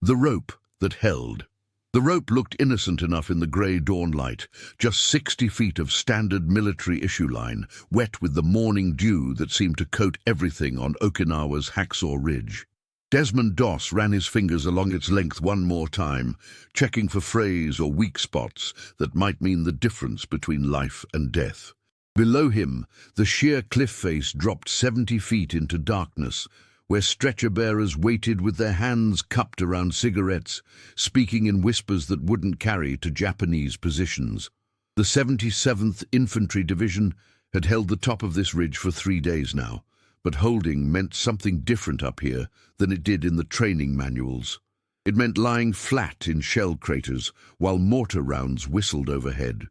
The rope that held. The rope looked innocent enough in the grey dawn light, just 60 feet of standard military issue line, wet with the morning dew that seemed to coat everything on Okinawa's Hacksaw Ridge. Desmond Doss ran his fingers along its length one more time, checking for frays or weak spots that might mean the difference between life and death. Below him, the sheer cliff face dropped 70 feet into darkness, where stretcher-bearers waited with their hands cupped around cigarettes, speaking in whispers that wouldn't carry to Japanese positions. The 77th Infantry Division had held the top of this ridge for 3 days now, but holding meant something different up here than it did in the training manuals. It meant lying flat in shell craters while mortar rounds whistled overhead.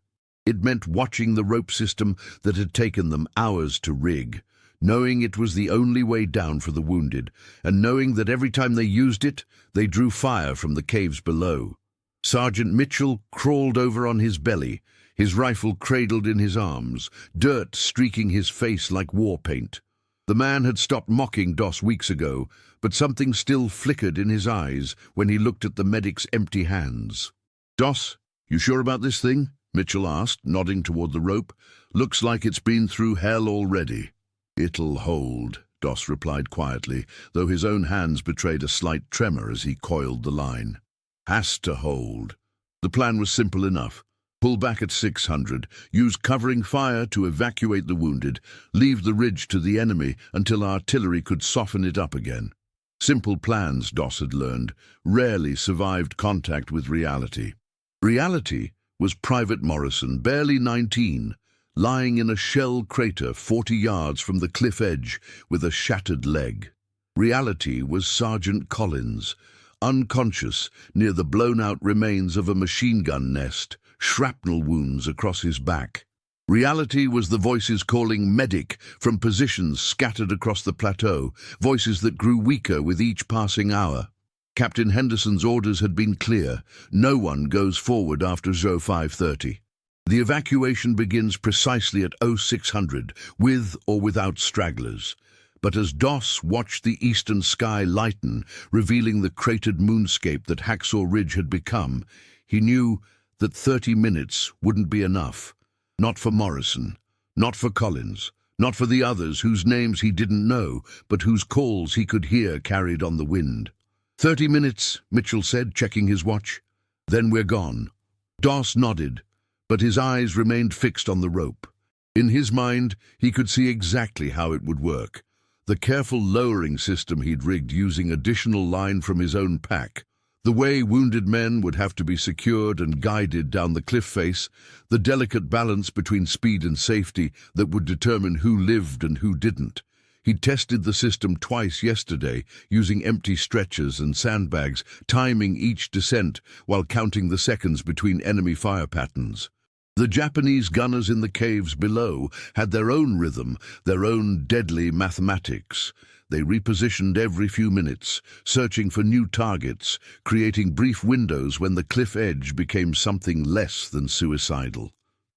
It meant watching the rope system that had taken them hours to rig, knowing it was the only way down for the wounded, and knowing that every time they used it, they drew fire from the caves below. Sergeant Mitchell crawled over on his belly, his rifle cradled in his arms, dirt streaking his face like war paint. The man had stopped mocking Doss weeks ago, but something still flickered in his eyes when he looked at the medic's empty hands. "Doss, you sure about this thing?" Mitchell asked, nodding toward the rope. "Looks like it's been through hell already." "It'll hold," Doss replied quietly, though his own hands betrayed a slight tremor as he coiled the line. "Has to hold." The plan was simple enough. Pull back at 600, use covering fire to evacuate the wounded, leave the ridge to the enemy until artillery could soften it up again. Simple plans, Doss had learned, rarely survived contact with reality. Reality was Private Morrison, barely 19, lying in a shell crater 40 yards from the cliff edge with a shattered leg. Reality was Sergeant Collins, unconscious near the blown-out remains of a machine gun nest, shrapnel wounds across his back. Reality was the voices calling medic from positions scattered across the plateau, voices that grew weaker with each passing hour. Captain Henderson's orders had been clear: no one goes forward after 0530. The evacuation begins precisely at 0600, with or without stragglers. But as Doss watched the eastern sky lighten, revealing the cratered moonscape that Hacksaw Ridge had become, he knew that 30 minutes wouldn't be enough. Not for Morrison, not for Collins, not for the others whose names he didn't know, but whose calls he could hear carried on the wind. 30 minutes, Mitchell said, checking his watch. Then we're gone. Doss nodded, but his eyes remained fixed on the rope. In his mind, he could see exactly how it would work. The careful lowering system he'd rigged using additional line from his own pack. The way wounded men would have to be secured and guided down the cliff face, the delicate balance between speed and safety that would determine who lived and who didn't. He'd tested the system twice yesterday, using empty stretchers and sandbags, timing each descent while counting the seconds between enemy fire patterns. The Japanese gunners in the caves below had their own rhythm, their own deadly mathematics. They repositioned every few minutes, searching for new targets, creating brief windows when the cliff edge became something less than suicidal.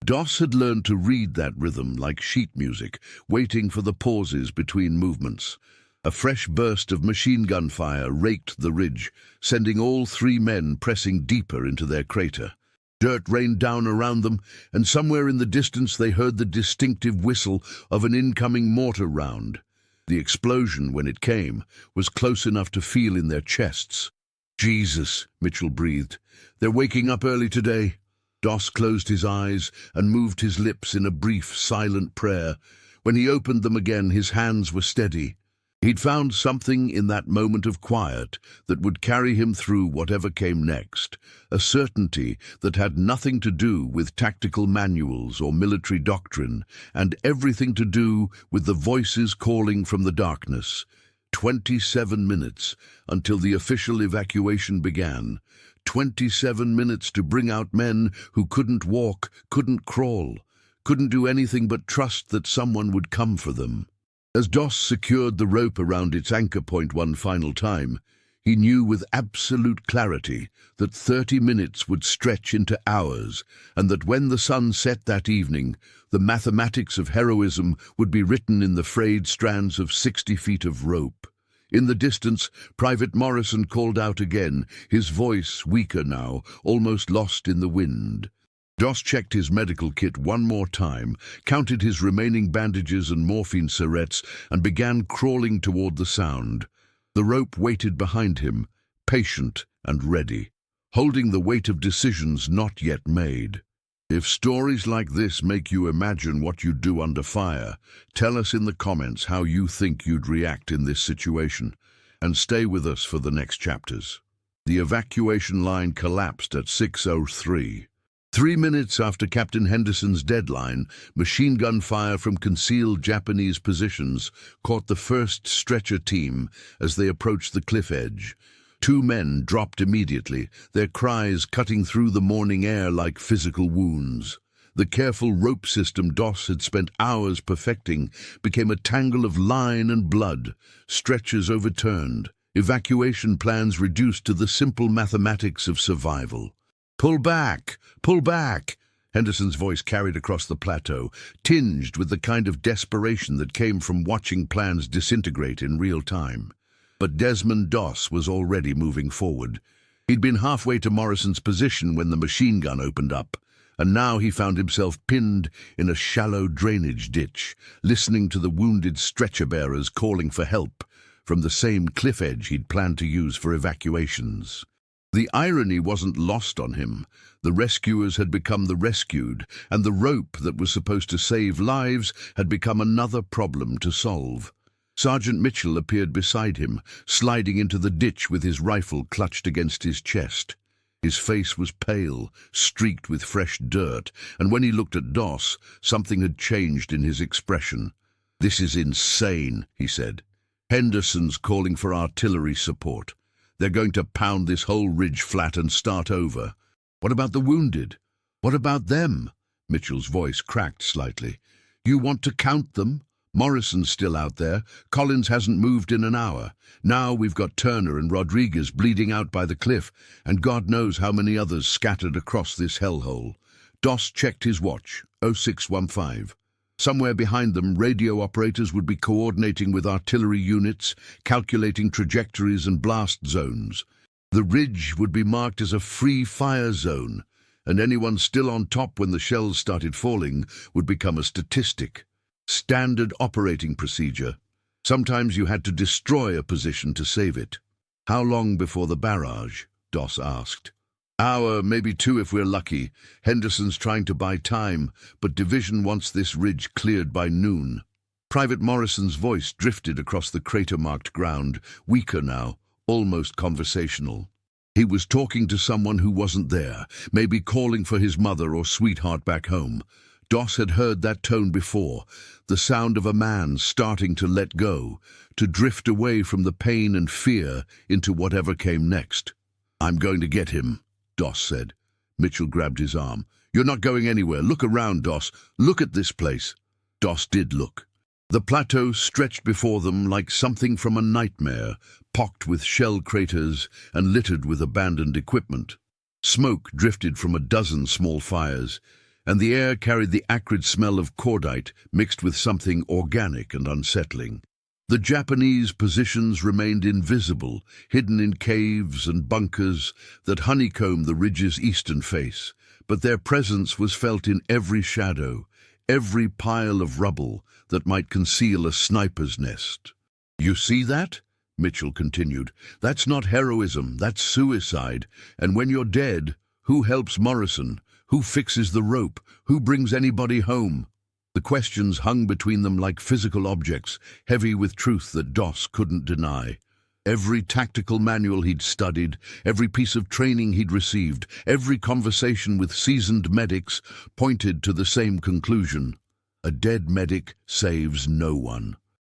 Doss had learned to read that rhythm like sheet music, waiting for the pauses between movements. A fresh burst of machine gun fire raked the ridge, sending all 3 men pressing deeper into their crater. Dirt rained down around them, and somewhere in the distance they heard the distinctive whistle of an incoming mortar round. The explosion, when it came, was close enough to feel in their chests. "Jesus," Mitchell breathed. "They're waking up early today." Doss closed his eyes and moved his lips in a brief, silent prayer. When he opened them again, his hands were steady. He'd found something in that moment of quiet that would carry him through whatever came next, a certainty that had nothing to do with tactical manuals or military doctrine, and everything to do with the voices calling from the darkness. 27 minutes until the official evacuation began. 27 minutes to bring out men who couldn't walk, couldn't crawl, couldn't do anything but trust that someone would come for them. As Doss secured the rope around its anchor point one final time, he knew with absolute clarity that 30 minutes would stretch into hours, and that when the sun set that evening, the mathematics of heroism would be written in the frayed strands of 60 feet of rope. In the distance, Private Morrison called out again, his voice weaker now, almost lost in the wind. Doss checked his medical kit one more time, counted his remaining bandages and morphine syrettes, and began crawling toward the sound. The rope waited behind him, patient and ready, holding the weight of decisions not yet made. If stories like this make you imagine what you'd do under fire, tell us in the comments how you think you'd react in this situation, and stay with us for the next chapters. The evacuation line collapsed at 6:03. 3 minutes after Captain Henderson's deadline, machine gun fire from concealed Japanese positions caught the first stretcher team as they approached the cliff edge. 2 men dropped immediately, their cries cutting through the morning air like physical wounds. The careful rope system Doss had spent hours perfecting became a tangle of line and blood, stretchers overturned, evacuation plans reduced to the simple mathematics of survival. "Pull back! Pull back!" Henderson's voice carried across the plateau, tinged with the kind of desperation that came from watching plans disintegrate in real time. But Desmond Doss was already moving forward. He'd been halfway to Morrison's position when the machine gun opened up, and now he found himself pinned in a shallow drainage ditch, listening to the wounded stretcher-bearers calling for help from the same cliff edge he'd planned to use for evacuations. The irony wasn't lost on him. The rescuers had become the rescued, and the rope that was supposed to save lives had become another problem to solve. Sergeant Mitchell appeared beside him, sliding into the ditch with his rifle clutched against his chest. His face was pale, streaked with fresh dirt, and when he looked at Doss, something had changed in his expression. "This is insane," he said. "Henderson's calling for artillery support. They're going to pound this whole ridge flat and start over. What about the wounded? What about them?" Mitchell's voice cracked slightly. "You want to count them? Morrison's still out there. Collins hasn't moved in an hour. Now we've got Turner and Rodriguez bleeding out by the cliff, and God knows how many others scattered across this hellhole." Doss checked his watch, 0615. Somewhere behind them, radio operators would be coordinating with artillery units, calculating trajectories and blast zones. The ridge would be marked as a free fire zone, and anyone still on top when the shells started falling would become a statistic. Standard operating procedure. Sometimes you had to destroy a position to save it. "How long before the barrage?" Doss asked. "Hour, maybe 2 if we're lucky. Henderson's trying to buy time, but Division wants this ridge cleared by noon." Private Morrison's voice drifted across the crater-marked ground, weaker now, almost conversational. He was talking to someone who wasn't there, maybe calling for his mother or sweetheart back home. Doss had heard that tone before, the sound of a man starting to let go, to drift away from the pain and fear into whatever came next. "I'm going to get him," Doss said. Mitchell grabbed his arm. "You're not going anywhere. Look around, Doss. Look at this place." Doss did look. The plateau stretched before them like something from a nightmare, pocked with shell craters and littered with abandoned equipment. Smoke drifted from a dozen small fires, and the air carried the acrid smell of cordite mixed with something organic and unsettling. The Japanese positions remained invisible, hidden in caves and bunkers that honeycombed the ridge's eastern face, but their presence was felt in every shadow, every pile of rubble that might conceal a sniper's nest. "You see that?" Mitchell continued. "That's not heroism, that's suicide, and when you're dead, who helps Morrison? Who fixes the rope? Who brings anybody home?" The questions hung between them like physical objects, heavy with truth that Doss couldn't deny. Every tactical manual he'd studied, every piece of training he'd received, every conversation with seasoned medics pointed to the same conclusion. A dead medic saves no one.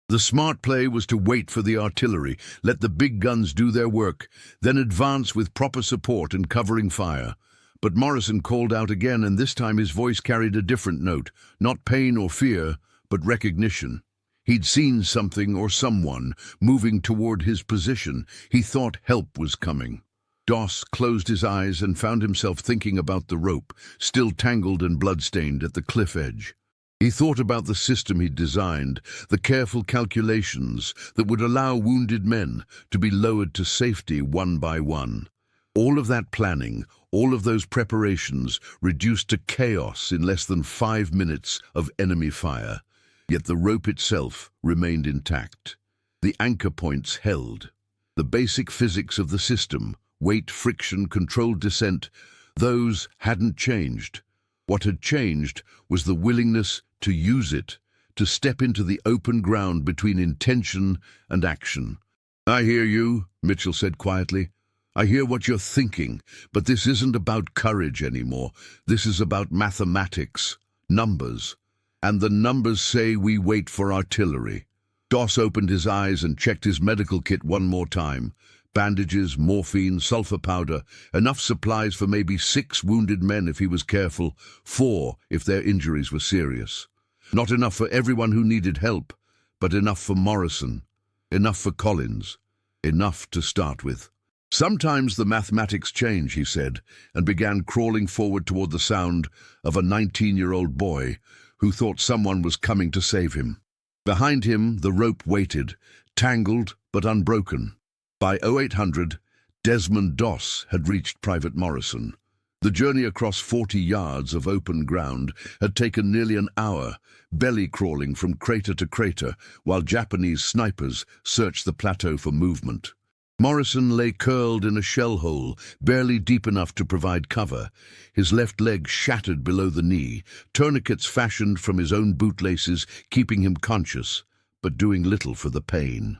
The smart play was to wait for the artillery, let the big guns do their work, then advance with proper support and covering fire. But Morrison called out again, and this time his voice carried a different note, not pain or fear, but recognition. He'd seen something or someone moving toward his position. He thought help was coming. Doss closed his eyes and found himself thinking about the rope, still tangled and bloodstained at the cliff edge. He thought about the system he'd designed, the careful calculations that would allow wounded men to be lowered to safety one by one. All of that planning, all of those preparations reduced to chaos in less than 5 minutes of enemy fire. Yet the rope itself remained intact. The anchor points held. The basic physics of the system, weight, friction, controlled descent, those hadn't changed. What had changed was the willingness to use it, to step into the open ground between intention and action. "I hear you," Mitchell said quietly. "I hear what you're thinking, but this isn't about courage anymore. This is about mathematics, numbers. And the numbers say we wait for artillery." Doss opened his eyes and checked his medical kit one more time. Bandages, morphine, sulfur powder, enough supplies for maybe 6 wounded men if he was careful, 4 if their injuries were serious. Not enough for everyone who needed help, but enough for Morrison, enough for Collins, enough to start with. "Sometimes the mathematics change," he said, and began crawling forward toward the sound of a 19-year-old boy who thought someone was coming to save him. Behind him, the rope waited, tangled but unbroken. By 0800, Desmond Doss had reached Private Morrison. The journey across 40 yards of open ground had taken nearly an hour, belly crawling from crater to crater, while Japanese snipers searched the plateau for movement. Morrison lay curled in a shell hole, barely deep enough to provide cover, his left leg shattered below the knee, tourniquets fashioned from his own bootlaces keeping him conscious, but doing little for the pain.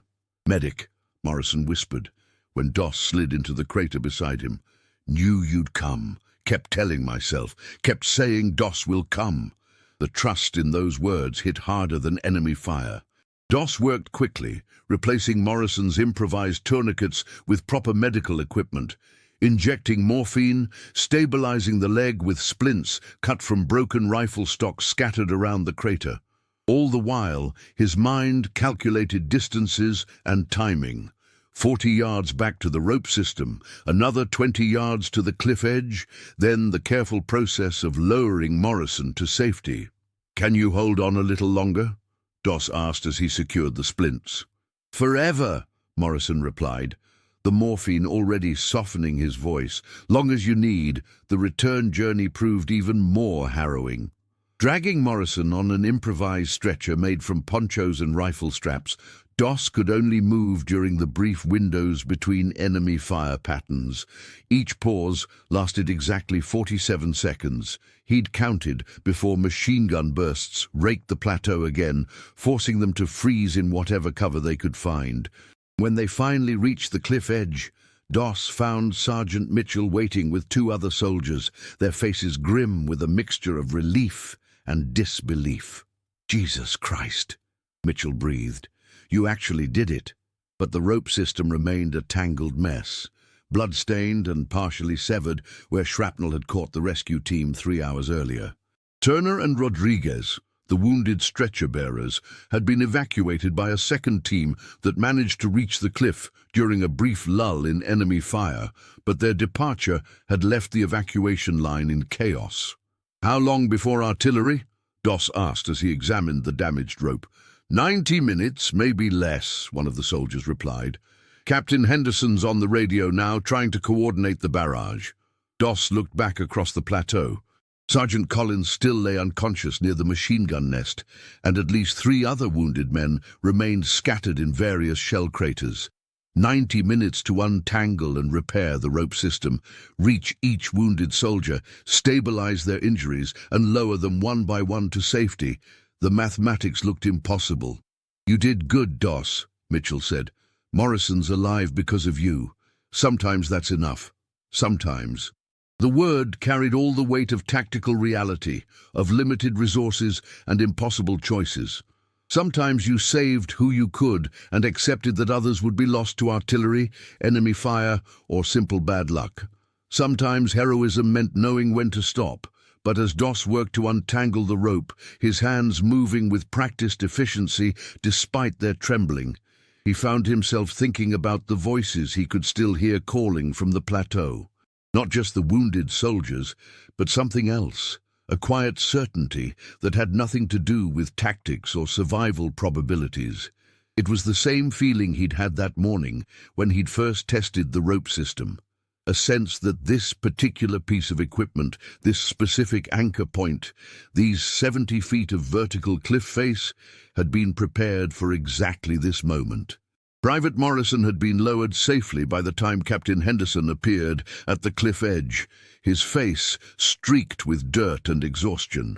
"Medic," Morrison whispered, when Doss slid into the crater beside him. "Knew you'd come. Kept telling myself. Kept saying Doss will come." The trust in those words hit harder than enemy fire. Doss worked quickly, replacing Morrison's improvised tourniquets with proper medical equipment, injecting morphine, stabilizing the leg with splints cut from broken rifle stock scattered around the crater. All the while, his mind calculated distances and timing. 40 yards back to the rope system, another 20 yards to the cliff edge, then the careful process of lowering Morrison to safety. "Can you hold on a little longer?" Doss asked as he secured the splints. "Forever," Morrison replied, the morphine already softening his voice. "Long as you need." The return journey proved even more harrowing. Dragging Morrison on an improvised stretcher made from ponchos and rifle straps, Doss could only move during the brief windows between enemy fire patterns. Each pause lasted exactly 47 seconds. He'd counted before machine gun bursts raked the plateau again, forcing them to freeze in whatever cover they could find. When they finally reached the cliff edge, Doss found Sergeant Mitchell waiting with 2 other soldiers, their faces grim with a mixture of relief and disbelief. "Jesus Christ," Mitchell breathed. "You actually did it." But the rope system remained a tangled mess, blood-stained and partially severed where shrapnel had caught the rescue team 3 hours earlier. Turner and Rodriguez, the wounded stretcher-bearers, had been evacuated by a second team that managed to reach the cliff during a brief lull in enemy fire, but their departure had left the evacuation line in chaos. "How long before artillery?" Doss asked as he examined the damaged rope. 90 minutes, maybe less," one of the soldiers replied. "Captain Henderson's on the radio now, trying to coordinate the barrage." Doss looked back across the plateau. Sergeant Collins still lay unconscious near the machine gun nest, and at least 3 other wounded men remained scattered in various shell craters. 90 minutes to untangle and repair the rope system, reach each wounded soldier, stabilize their injuries, and lower them one by one to safety. The mathematics looked impossible. "You did good, Doss," Mitchell said. "Morrison's alive because of you. Sometimes that's enough. Sometimes." The word carried all the weight of tactical reality, of limited resources and impossible choices. Sometimes you saved who you could and accepted that others would be lost to artillery, enemy fire, or simple bad luck. Sometimes heroism meant knowing when to stop. But as Doss worked to untangle the rope, his hands moving with practiced efficiency despite their trembling, he found himself thinking about the voices he could still hear calling from the plateau. Not just the wounded soldiers, but something else, a quiet certainty that had nothing to do with tactics or survival probabilities. It was the same feeling he'd had that morning when he'd first tested the rope system. A sense that this particular piece of equipment, this specific anchor point, these 70 feet of vertical cliff face, had been prepared for exactly this moment. Private Morrison had been lowered safely by the time Captain Henderson appeared at the cliff edge, his face streaked with dirt and exhaustion.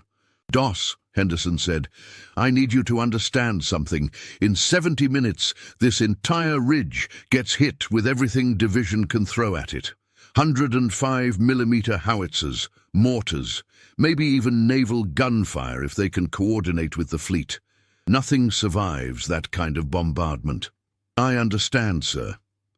"Doss," Henderson said, "I need you to understand something. In 70 minutes, this entire ridge gets hit with everything Division can throw at it. 105mm howitzers, mortars, maybe even naval gunfire if they can coordinate with the fleet. Nothing survives that kind of bombardment." "I understand, sir."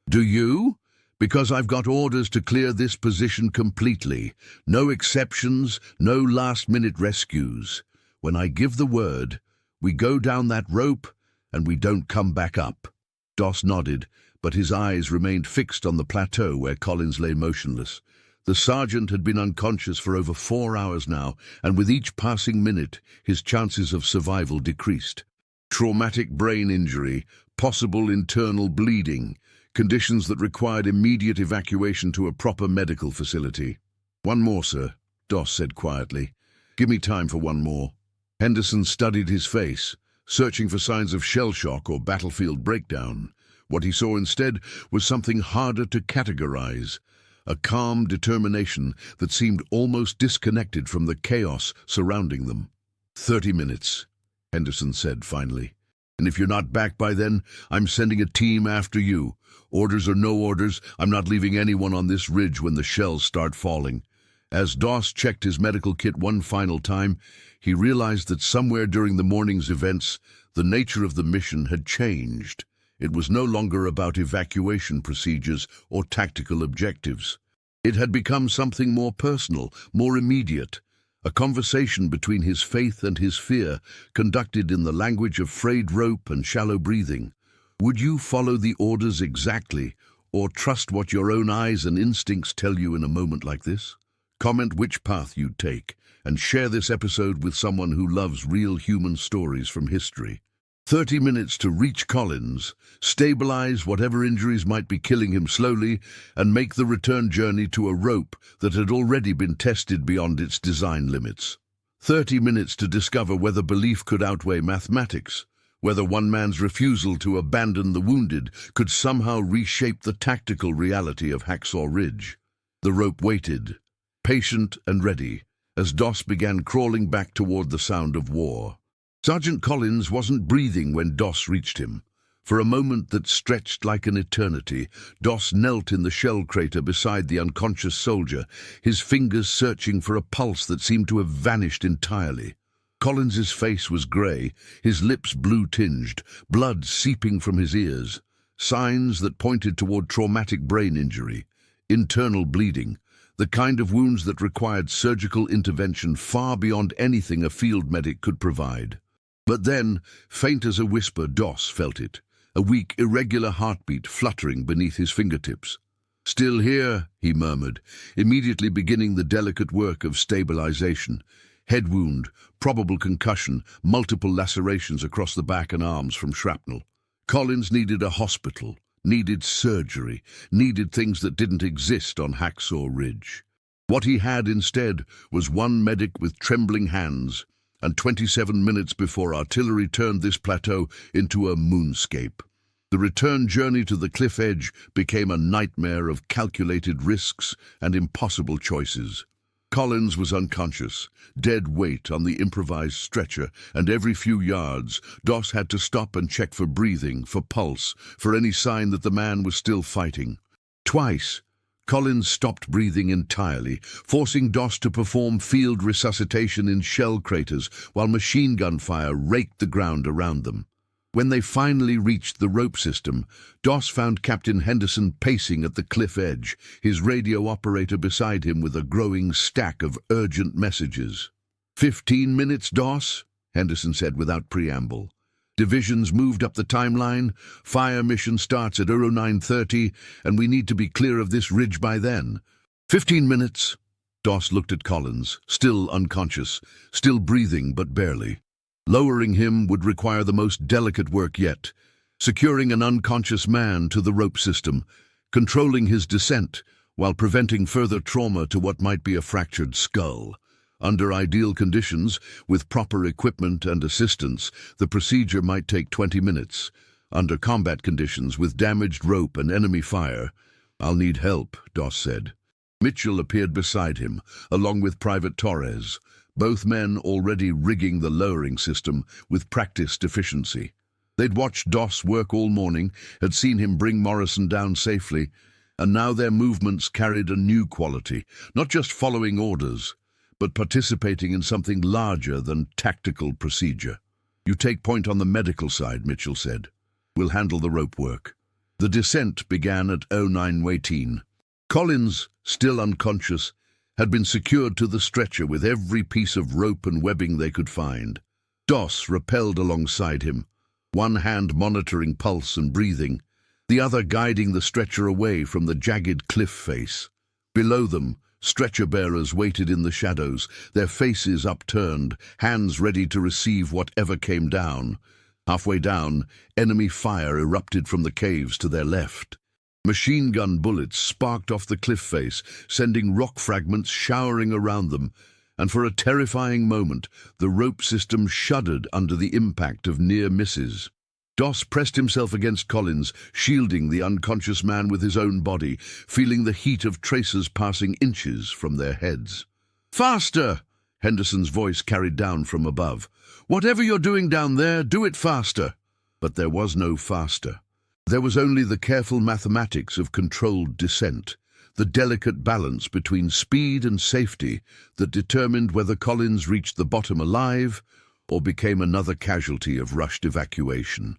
"Do you? Because I've got orders to clear this position completely. No exceptions, no last-minute rescues. When I give the word, we go down that rope and we don't come back up." Doss nodded, but his eyes remained fixed on the plateau where Collins lay motionless. The sergeant had been unconscious for over 4 hours now, and with each passing minute, his chances of survival decreased. Traumatic brain injury, possible internal bleeding, conditions that required immediate evacuation to a proper medical facility. "One more, sir," Doss said quietly. "Give me time for one more." Henderson studied his face, searching for signs of shell shock or battlefield breakdown. What he saw instead was something harder to categorize, a calm determination that seemed almost disconnected from the chaos surrounding them. 30 minutes, Henderson said finally. "And if you're not back by then, I'm sending a team after you. Orders or no orders, I'm not leaving anyone on this ridge when the shells start falling." As Doss checked his medical kit one final time, he realized that somewhere during the morning's events, the nature of the mission had changed. It was no longer about evacuation procedures or tactical objectives. It had become something more personal, more immediate, a conversation between his faith and his fear, conducted in the language of frayed rope and shallow breathing. Would you follow the orders exactly, or trust what your own eyes and instincts tell you in a moment like this? Comment which path you'd take, and share this episode with someone who loves real human stories from history. 30 minutes to reach Collins, stabilize whatever injuries might be killing him slowly, and make the return journey to a rope that had already been tested beyond its design limits. 30 minutes to discover whether belief could outweigh mathematics, whether one man's refusal to abandon the wounded could somehow reshape the tactical reality of Hacksaw Ridge. The rope waited, patient and ready, as Doss began crawling back toward the sound of war. Sergeant Collins wasn't breathing when Doss reached him. For a moment that stretched like an eternity, Doss knelt in the shell crater beside the unconscious soldier, his fingers searching for a pulse that seemed to have vanished entirely. Collins's face was grey, his lips blue-tinged, blood seeping from his ears. Signs that pointed toward traumatic brain injury, internal bleeding, the kind of wounds that required surgical intervention far beyond anything a field medic could provide. But then, faint as a whisper, Doss felt it, a weak, irregular heartbeat fluttering beneath his fingertips. "Still here," he murmured, immediately beginning the delicate work of stabilization. Head wound, probable concussion, multiple lacerations across the back and arms from shrapnel. Collins needed a hospital, needed surgery, needed things that didn't exist on Hacksaw Ridge. What he had instead was one medic with trembling hands, and 27 minutes before artillery turned this plateau into a moonscape. The return journey to the cliff edge became a nightmare of calculated risks and impossible choices. Collins was unconscious, dead weight on the improvised stretcher, and every few yards, Doss had to stop and check for breathing, for pulse, for any sign that the man was still fighting. Twice, Collins stopped breathing entirely, forcing Doss to perform field resuscitation in shell craters while machine gun fire raked the ground around them. When they finally reached the rope system, Doss found Captain Henderson pacing at the cliff edge, his radio operator beside him with a growing stack of urgent messages. 15 minutes, Doss, Henderson said without preamble. Divisions moved up the timeline, fire mission starts at 09:30, and we need to be clear of this ridge by then. 15 minutes. Doss looked at Collins, still unconscious, still breathing but barely. Lowering him would require the most delicate work yet, securing an unconscious man to the rope system, controlling his descent while preventing further trauma to what might be a fractured skull. Under ideal conditions, with proper equipment and assistance, the procedure might take 20 minutes. Under combat conditions, with damaged rope and enemy fire, "I'll need help," Doss said. Mitchell appeared beside him, along with Private Torres, both men already rigging the lowering system with practiced efficiency. They'd watched Doss work all morning, had seen him bring Morrison down safely, and now their movements carried a new quality, not just following orders, but participating in something larger than tactical procedure. "You take point on the medical side," Mitchell said. "We'll handle the rope work." The descent began at 09:18. Collins, still unconscious, had been secured to the stretcher with every piece of rope and webbing they could find. Doss rappelled alongside him, one hand monitoring pulse and breathing, the other guiding the stretcher away from the jagged cliff face. Below them, stretcher-bearers waited in the shadows, their faces upturned, hands ready to receive whatever came down. Halfway down, enemy fire erupted from the caves to their left. Machine gun bullets sparked off the cliff face, sending rock fragments showering around them, and for a terrifying moment, the rope system shuddered under the impact of near misses. Doss pressed himself against Collins, shielding the unconscious man with his own body, feeling the heat of tracers passing inches from their heads. "Faster!" Henderson's voice carried down from above. "Whatever you're doing down there, do it faster." But there was no faster. There was only the careful mathematics of controlled descent, the delicate balance between speed and safety that determined whether Collins reached the bottom alive or became another casualty of rushed evacuation.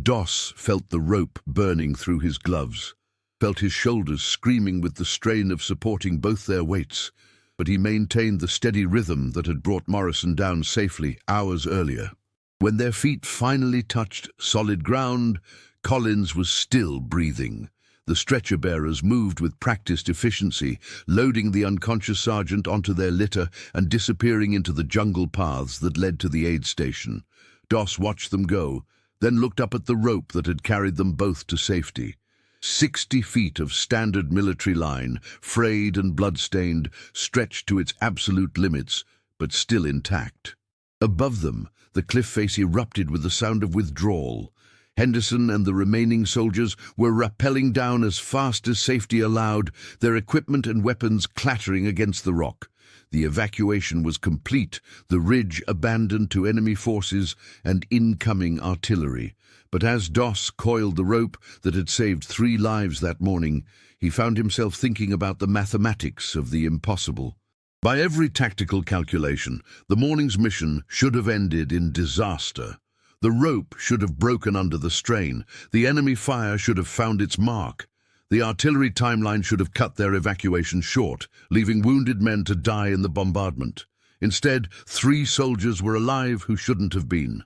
Doss felt the rope burning through his gloves, felt his shoulders screaming with the strain of supporting both their weights, but he maintained the steady rhythm that had brought Morrison down safely hours earlier. When their feet finally touched solid ground, Collins was still breathing. The stretcher-bearers moved with practiced efficiency, loading the unconscious sergeant onto their litter and disappearing into the jungle paths that led to the aid station. Doss watched them go, then looked up at the rope that had carried them both to safety. 60 feet of standard military line, frayed and blood-stained, stretched to its absolute limits, but still intact. Above them, the cliff face erupted with the sound of withdrawal. Henderson and the remaining soldiers were rappelling down as fast as safety allowed, their equipment and weapons clattering against the rock. The evacuation was complete, the ridge abandoned to enemy forces and incoming artillery. But as Doss coiled the rope that had saved 3 lives that morning, he found himself thinking about the mathematics of the impossible. By every tactical calculation, the morning's mission should have ended in disaster. The rope should have broken under the strain. The enemy fire should have found its mark. The artillery timeline should have cut their evacuation short, leaving wounded men to die in the bombardment. Instead, 3 soldiers were alive who shouldn't have been.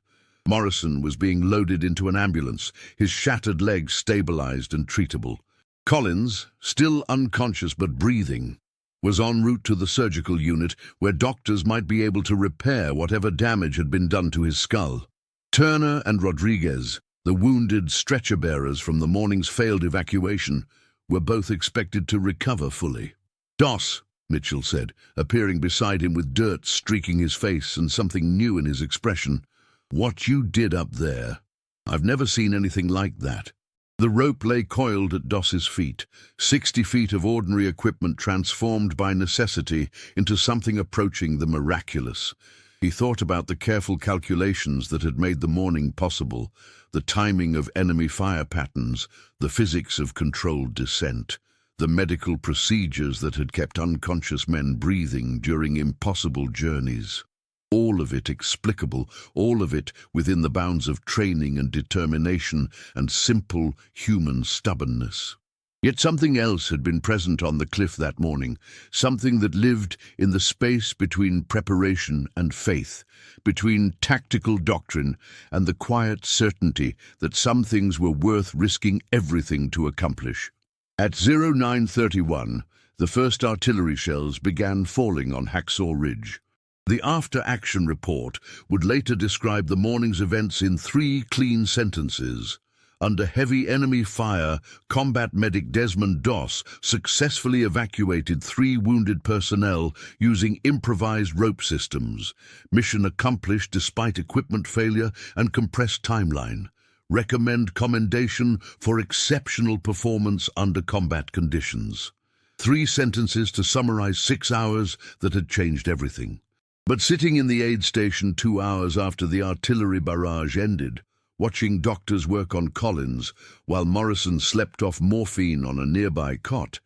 Morrison was being loaded into an ambulance, his shattered legs stabilized and treatable. Collins, still unconscious but breathing, was en route to the surgical unit where doctors might be able to repair whatever damage had been done to his skull. Turner and Rodriguez, the wounded stretcher-bearers from the morning's failed evacuation, were both expected to recover fully. "Doss," Mitchell said, appearing beside him with dirt streaking his face and something new in his expression. "What you did up there, I've never seen anything like that." The rope lay coiled at Doss's feet, 60 feet of ordinary equipment transformed by necessity into something approaching the miraculous. He thought about the careful calculations that had made the morning possible, the timing of enemy fire patterns, the physics of controlled descent, the medical procedures that had kept unconscious men breathing during impossible journeys. All of it explicable, all of it within the bounds of training and determination and simple human stubbornness. Yet something else had been present on the cliff that morning, something that lived in the space between preparation and faith, between tactical doctrine and the quiet certainty that some things were worth risking everything to accomplish. At 0931, The first artillery shells began falling on Hacksaw Ridge. The after-action report would later describe the morning's events in 3 clean sentences. Under heavy enemy fire, combat medic Desmond Doss successfully evacuated 3 wounded personnel using improvised rope systems. Mission accomplished despite equipment failure and compressed timeline. Recommend commendation for exceptional performance under combat conditions. 3 sentences to summarize 6 hours that had changed everything. But sitting in the aid station 2 hours after the artillery barrage ended, watching doctors work on Collins while Morrison slept off morphine on a nearby cot,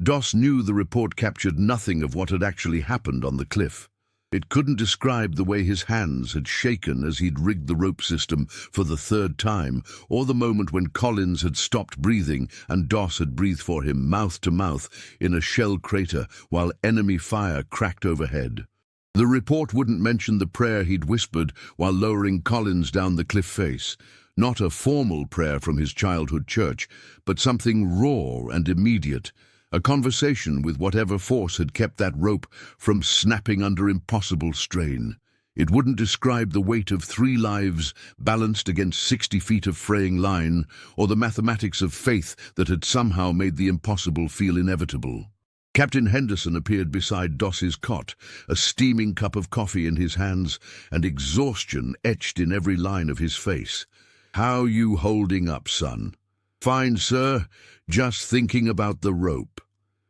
Doss knew the report captured nothing of what had actually happened on the cliff. It couldn't describe the way his hands had shaken as he'd rigged the rope system for the 3rd time, or the moment when Collins had stopped breathing and Doss had breathed for him mouth to mouth in a shell crater while enemy fire cracked overhead. The report wouldn't mention the prayer he'd whispered while lowering Collins down the cliff face. Not a formal prayer from his childhood church, but something raw and immediate. A conversation with whatever force had kept that rope from snapping under impossible strain. It wouldn't describe the weight of 3 lives balanced against 60 feet of fraying line, or the mathematics of faith that had somehow made the impossible feel inevitable. Captain Henderson appeared beside Doss's cot, a steaming cup of coffee in his hands and exhaustion etched in every line of his face. "How you holding up, son?" "Fine, sir. Just thinking about the rope."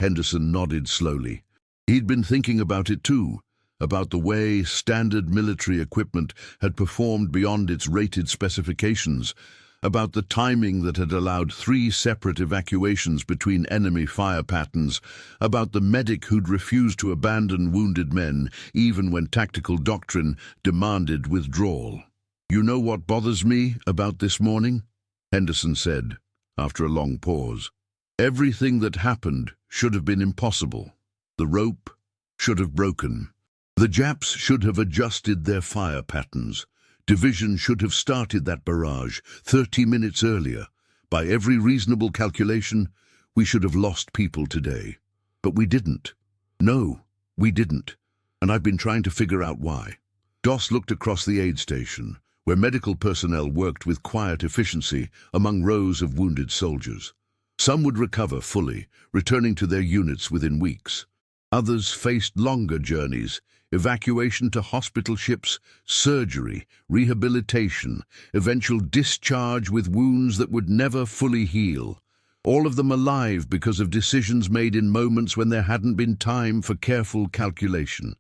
Henderson nodded slowly. He'd been thinking about it too, about the way standard military equipment had performed beyond its rated specifications, about the timing that had allowed 3 separate evacuations between enemy fire patterns, about the medic who'd refused to abandon wounded men even when tactical doctrine demanded withdrawal. "You know what bothers me about this morning?" Henderson said, after a long pause. "Everything that happened should have been impossible. The rope should have broken. The Japs should have adjusted their fire patterns. Division should have started that barrage 30 minutes earlier. By every reasonable calculation, we should have lost people today. But we didn't. No, we didn't. And I've been trying to figure out why." Doss looked across the aid station, where medical personnel worked with quiet efficiency among rows of wounded soldiers. Some would recover fully, returning to their units within weeks. Others faced longer journeys, evacuation to hospital ships, surgery, rehabilitation, eventual discharge with wounds that would never fully heal. All of them alive because of decisions made in moments when there hadn't been time for careful calculation.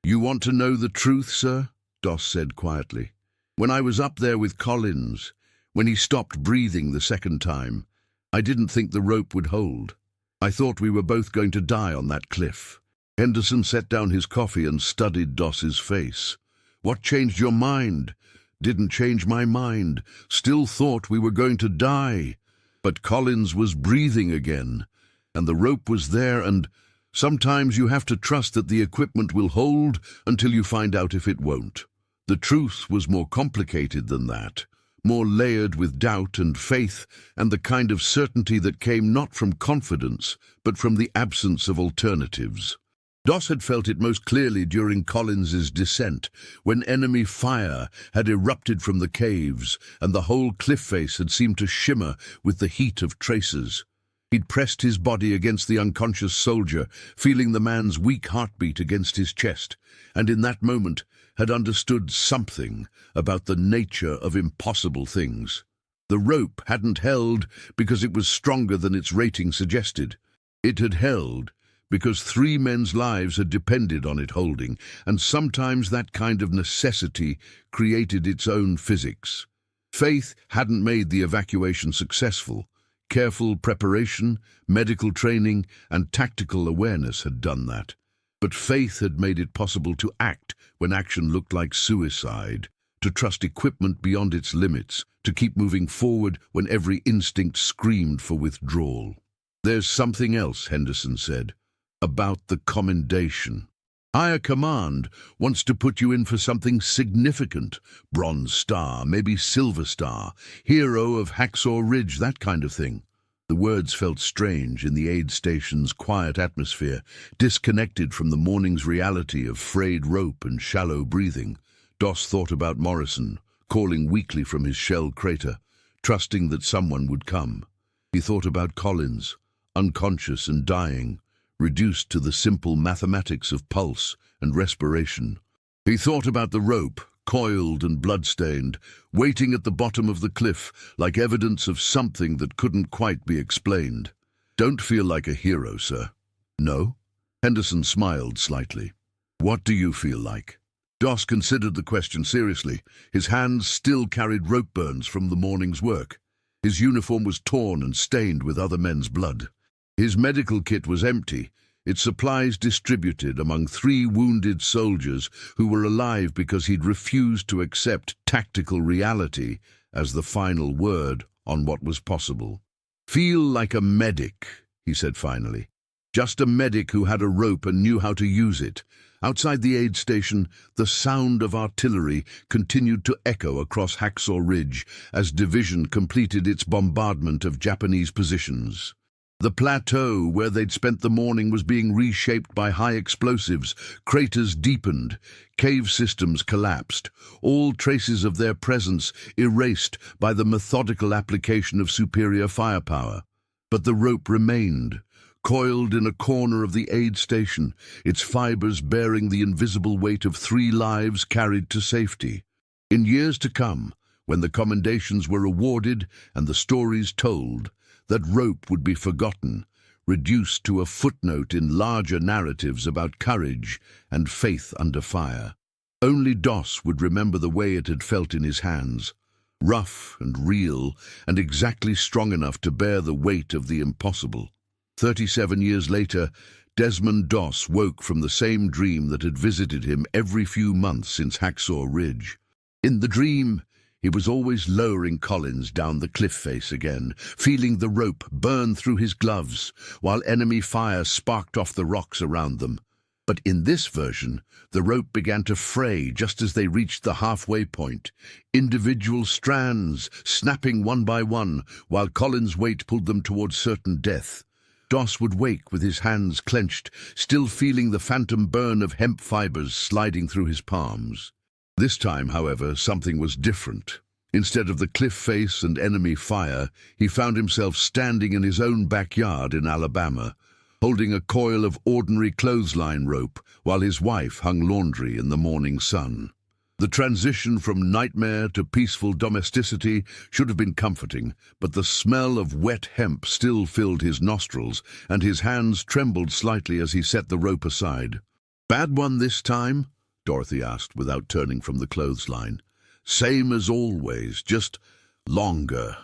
"You want to know the truth, sir?" Doss said quietly. "When I was up there with Collins, when he stopped breathing the 2nd time, I didn't think the rope would hold. I thought we were both going to die on that cliff." Henderson set down his coffee and studied Doss's face. "What changed your mind?" "Didn't change my mind. Still thought we were going to die. But Collins was breathing again, and the rope was there, and sometimes you have to trust that the equipment will hold until you find out if it won't." The truth was more complicated than that, more layered with doubt and faith and the kind of certainty that came not from confidence, but from the absence of alternatives. Doss had felt it most clearly during Collins's descent, when enemy fire had erupted from the caves and the whole cliff face had seemed to shimmer with the heat of tracers. He'd pressed his body against the unconscious soldier, feeling the man's weak heartbeat against his chest, and in that moment had understood something about the nature of impossible things. The rope hadn't held because it was stronger than its rating suggested. It had held because 3 men's lives had depended on it holding, and sometimes that kind of necessity created its own physics. Faith hadn't made the evacuation successful. Careful preparation, medical training, and tactical awareness had done that. But faith had made it possible to act when action looked like suicide, to trust equipment beyond its limits, to keep moving forward when every instinct screamed for withdrawal. "There's something else," Henderson said, "about the commendation. Higher command wants to put you in for something significant. Bronze Star, maybe Silver Star, hero of Hacksaw Ridge, that kind of thing." The words felt strange in the aid station's quiet atmosphere, disconnected from the morning's reality of frayed rope and shallow breathing. Doss thought about Morrison, calling weakly from his shell crater, trusting that someone would come. He thought about Collins, unconscious and dying, reduced to the simple mathematics of pulse and respiration. He thought about the rope, coiled and blood-stained, waiting at the bottom of the cliff like evidence of something that couldn't quite be explained. "Don't feel like a hero, sir." "No?" Henderson smiled slightly. "What do you feel like?" Doss considered the question seriously. His hands still carried rope burns from the morning's work. His uniform was torn and stained with other men's blood. His medical kit was empty, its supplies distributed among 3 wounded soldiers who were alive because he'd refused to accept tactical reality as the final word on what was possible. "Feel like a medic," he said finally. "Just a medic who had a rope and knew how to use it." Outside the aid station, the sound of artillery continued to echo across Hacksaw Ridge as Division completed its bombardment of Japanese positions. The plateau where they'd spent the morning was being reshaped by high explosives, craters deepened, cave systems collapsed, all traces of their presence erased by the methodical application of superior firepower. But the rope remained, coiled in a corner of the aid station, its fibers bearing the invisible weight of 3 lives carried to safety. In years to come, when the commendations were awarded and the stories told, that rope would be forgotten, reduced to a footnote in larger narratives about courage and faith under fire. Only Doss would remember the way it had felt in his hands, rough and real, and exactly strong enough to bear the weight of the impossible. 37 years later, Desmond Doss woke from the same dream that had visited him every few months since Hacksaw Ridge. In the dream, he was always lowering Collins down the cliff face again, feeling the rope burn through his gloves, while enemy fire sparked off the rocks around them. But in this version, the rope began to fray just as they reached the halfway point, individual strands snapping one by one, while Collins' weight pulled them towards certain death. Doss would wake with his hands clenched, still feeling the phantom burn of hemp fibers sliding through his palms. This time, however, something was different. Instead of the cliff face and enemy fire, he found himself standing in his own backyard in Alabama, holding a coil of ordinary clothesline rope while his wife hung laundry in the morning sun. The transition from nightmare to peaceful domesticity should have been comforting, but the smell of wet hemp still filled his nostrils, and his hands trembled slightly as he set the rope aside. "Bad one this time?" Dorothy asked without turning from the clothesline. "Same as always, just longer."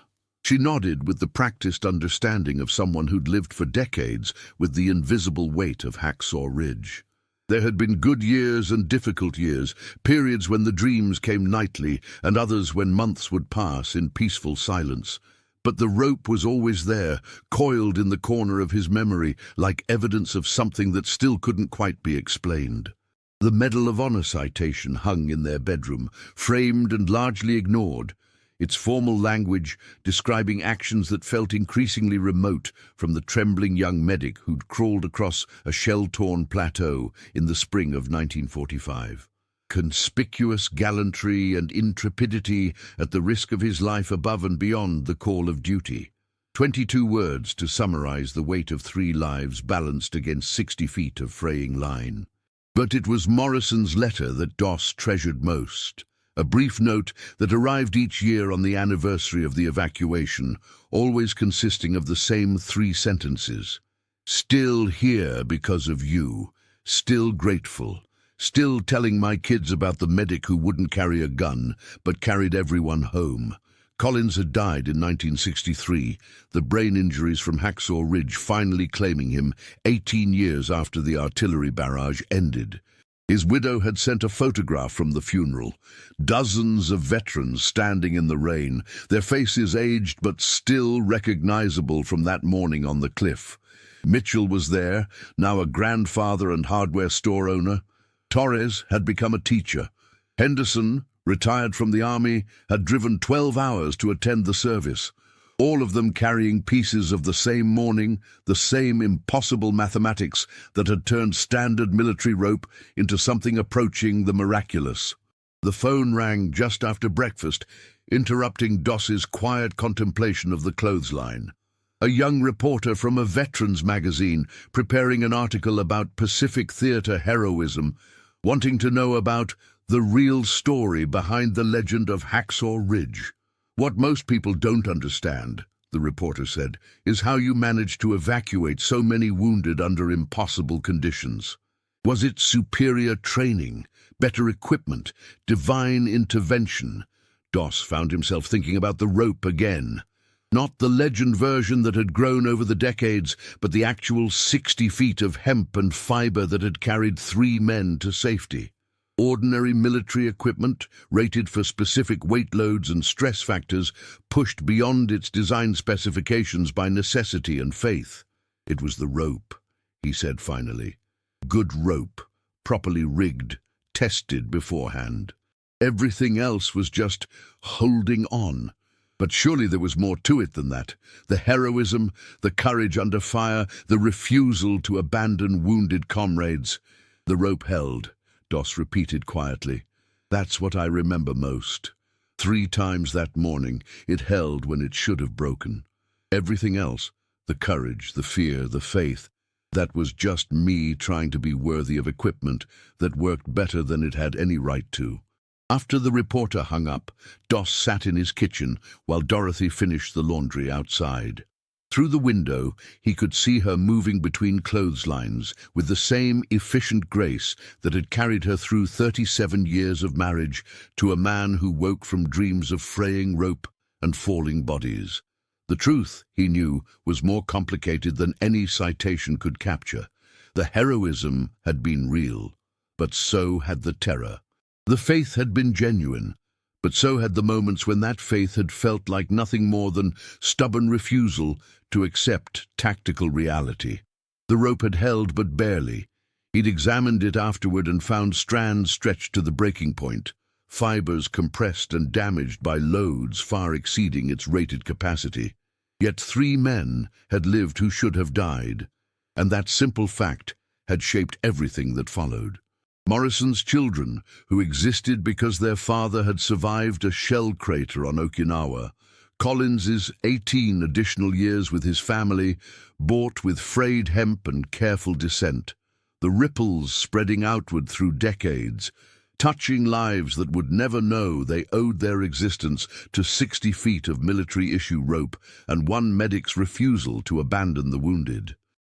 She nodded with the practiced understanding of someone who'd lived for decades with the invisible weight of Hacksaw Ridge. There had been good years and difficult years, periods when the dreams came nightly and others when months would pass in peaceful silence. But the rope was always there, coiled in the corner of his memory, like evidence of something that still couldn't quite be explained. The Medal of Honor citation hung in their bedroom, framed and largely ignored, its formal language describing actions that felt increasingly remote from the trembling young medic who'd crawled across a shell-torn plateau in the spring of 1945. Conspicuous gallantry and intrepidity at the risk of his life above and beyond the call of duty. 22 words to summarize the weight of 3 lives balanced against 60 feet of fraying line. But it was Morrison's letter that Doss treasured most. A brief note that arrived each year on the anniversary of the evacuation, always consisting of the same 3 sentences. "Still here because of you. Still grateful. Still telling my kids about the medic who wouldn't carry a gun, but carried everyone home." Collins had died in 1963, the brain injuries from Hacksaw Ridge finally claiming him 18 years after the artillery barrage ended. His widow had sent a photograph from the funeral. Dozens of veterans standing in the rain, their faces aged but still recognizable from that morning on the cliff. Mitchell was there, now a grandfather and hardware store owner. Torres had become a teacher. Henderson, retired from the army, had driven 12 hours to attend the service. all of them carrying pieces of the same morning, the same impossible mathematics that had turned standard military rope into something approaching the miraculous. The phone rang just after breakfast, interrupting Doss's quiet contemplation of the clothesline. A young reporter from a veterans magazine preparing an article about Pacific theater heroism, wanting to know about the real story behind the legend of Hacksaw Ridge. "What most people don't understand," the reporter said, "is how you managed to evacuate so many wounded under impossible conditions. Was it superior training, better equipment, divine intervention?" Doss found himself thinking about the rope again. Not the legend version that had grown over the decades, but the actual 60 feet of hemp and fiber that had carried 3 men to safety. Ordinary military equipment, rated for specific weight loads and stress factors, pushed beyond its design specifications by necessity and faith. "It was the rope," he said finally. "Good rope, properly rigged, tested beforehand. Everything else was just holding on. But surely there was more to it than that. The heroism, the courage under fire, the refusal to abandon wounded comrades. The rope held," Doss repeated quietly. "That's what I remember most. 3 times that morning, it held when it should have broken. Everything else, the courage, the fear, the faith, that was just me trying to be worthy of equipment that worked better than it had any right to." After the reporter hung up, Doss sat in his kitchen while Dorothy finished the laundry outside. Through the window, he could see her moving between clotheslines with the same efficient grace that had carried her through 37 years of marriage to a man who woke from dreams of fraying rope and falling bodies. The truth, he knew, was more complicated than any citation could capture. The heroism had been real, but so had the terror. The faith had been genuine, but so had the moments when that faith had felt like nothing more than stubborn refusal to accept tactical reality. The rope had held but barely. He'd examined it afterward and found strands stretched to the breaking point, fibers compressed and damaged by loads far exceeding its rated capacity. Yet 3 men had lived who should have died, and that simple fact had shaped everything that followed. Morrison's children, who existed because their father had survived a shell crater on Okinawa. Collins's 18 additional years with his family, bought with frayed hemp and careful descent. The ripples spreading outward through decades, touching lives that would never know they owed their existence to 60 feet of military-issue rope and one medic's refusal to abandon the wounded.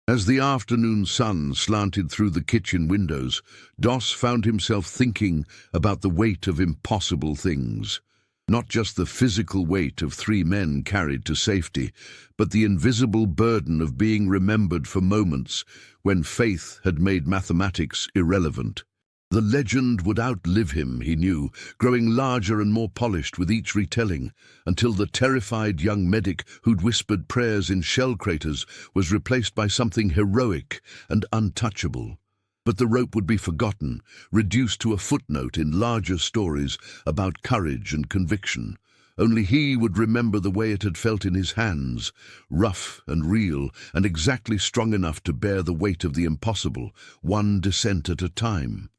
As the afternoon sun slanted through the kitchen windows, Doss found himself thinking about the weight of impossible things. Not just the physical weight of 3 men carried to safety, but the invisible burden of being remembered for moments when faith had made mathematics irrelevant. The legend would outlive him, he knew, growing larger and more polished with each retelling, until the terrified young medic who'd whispered prayers in shell craters was replaced by something heroic and untouchable. But the rope would be forgotten, reduced to a footnote in larger stories about courage and conviction. Only he would remember the way it had felt in his hands, rough and real, and exactly strong enough to bear the weight of the impossible, one descent at a time.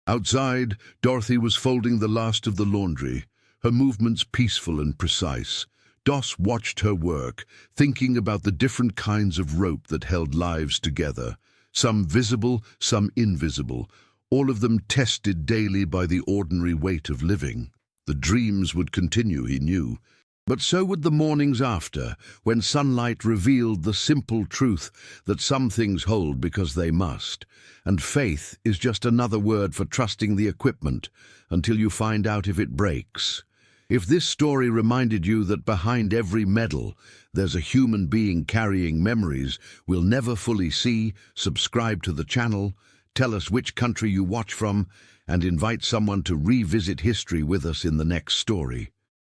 Outside, Dorothy was folding the last of the laundry, her movements peaceful and precise. Doss watched her work, thinking about the different kinds of rope that held lives together, some visible, some invisible, all of them tested daily by the ordinary weight of living. The dreams would continue, he knew, but so would the mornings after, when sunlight revealed the simple truth that some things hold because they must, and faith is just another word for trusting the equipment until you find out if it breaks. If this story reminded you that behind every medal there's a human being carrying memories we'll never fully see, subscribe to the channel, tell us which country you watch from, and invite someone to revisit history with us in the next story.